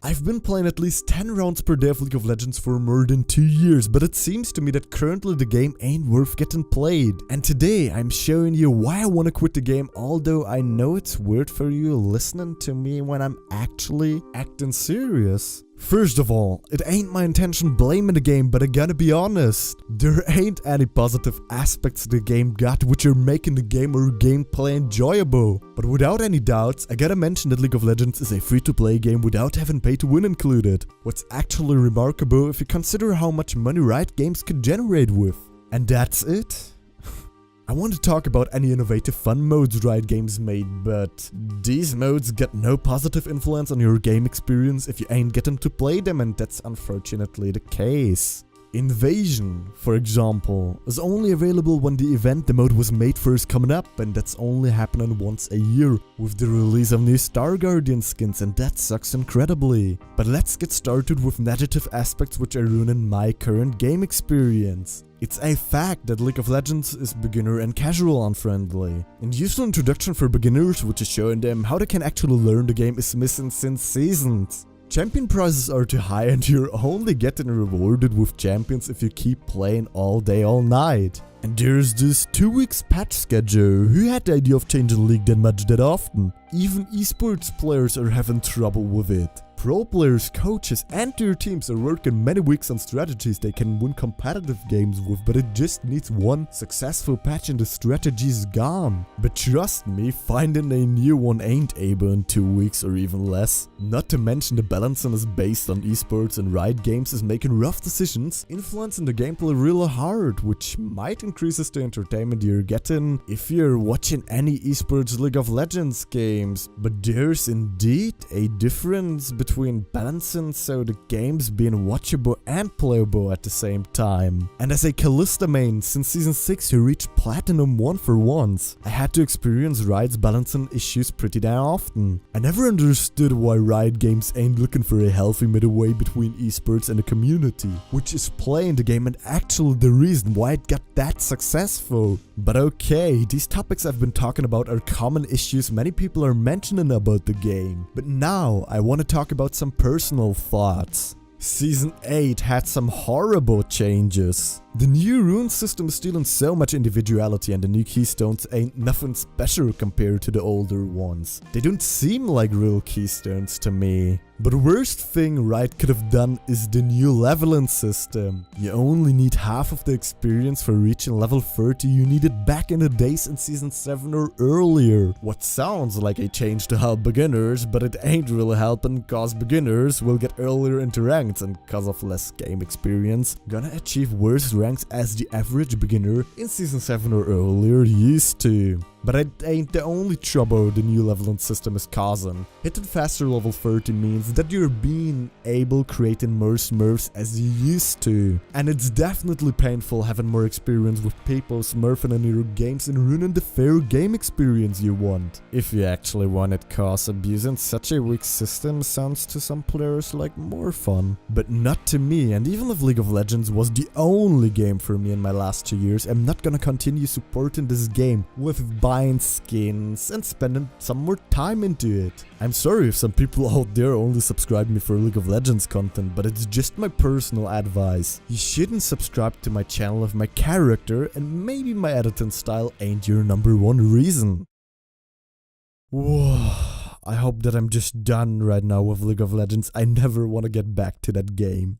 I've been playing at least 10 rounds per day of League of Legends for more than 2 years, but it seems to me that currently the game ain't worth getting played. And today I'm showing you why I wanna quit the game, although I know it's weird for you listening to me when I'm actually acting serious. First of all, it ain't my intention blaming the game, but I gotta be honest. There ain't any positive aspects the game got which are making the game or gameplay enjoyable. But without any doubts, I gotta mention that League of Legends is a free-to-play game without having pay to win included. What's actually remarkable if you consider how much money Riot Games could generate with. And that's it. I want to talk about any innovative fun modes Riot Games made, but these modes get no positive influence on your game experience if you ain't getting to play them, and that's unfortunately the case. Invasion, for example, is only available when the event the mode was made for is coming up, and that's only happening once a year with the release of new Star Guardian skins, and that sucks incredibly. But let's get started with negative aspects which are ruining my current game experience. It's a fact that League of Legends is beginner and casual unfriendly. And useful introduction for beginners, which is showing them how they can actually learn the game, is missing since seasons. Champion prizes are too high and you're only getting rewarded with champions if you keep playing all day all night. And there's this 2 weeks patch schedule. Who had the idea of changing League that much that often? Even esports players are having trouble with it. Pro players, coaches and their teams are working many weeks on strategies they can win competitive games with, but it just needs one successful patch and the strategy's gone. But trust me, finding a new one ain't able in 2 weeks or even less. Not to mention the balancing is based on esports, and Riot Games is making rough decisions, influencing the gameplay really hard, which might increases the entertainment you're getting if you're watching any esports League of Legends games. But there's indeed a difference between balancing so the games being watchable and playable at the same time. And as a Kalista main, since season 6 he reached Platinum 1 for once, I had to experience Riot's balancing issues pretty damn often. I never understood why Riot Games ain't looking for a healthy middle way between esports and the community, which is playing the game and actually the reason why it got that successful. But okay, these topics I've been talking about are common issues many people are mentioning about the game. But now I want to talk about some personal thoughts. Season 8 had some horrible changes. The new rune system is stealing so much individuality, and the new keystones ain't nothing special compared to the older ones. They don't seem like real keystones to me. But the worst thing Riot could have done is the new leveling system. You only need half of the experience for reaching level 30 you needed back in the days in season 7 or earlier. What sounds like a change to help beginners, but it ain't really helping cause beginners will get earlier into ranks, and cause of less game experience gonna achieve worse ranks as the average beginner in season 7 or earlier used to. But it ain't the only trouble the new leveling system is causing. Hitting faster level 30 means that you're being able creating more smurfs as you used to. And it's definitely painful having more experience with people smurfing in your games and ruining the fair game experience you want. If you actually want it, cause abusing such a weak system sounds to some players like more fun. But not to me, and even if League of Legends was the only game for me in my last 2 years, I'm not gonna continue supporting this game with buying skins and spending some more time into it. I'm sorry if some people out there only subscribe me for League of Legends content, but it's just my personal advice. You shouldn't subscribe to my channel if my character and maybe my editing style ain't your #1 reason. Whoa. I hope that I'm just done right now with League of Legends. I never want to get back to that game.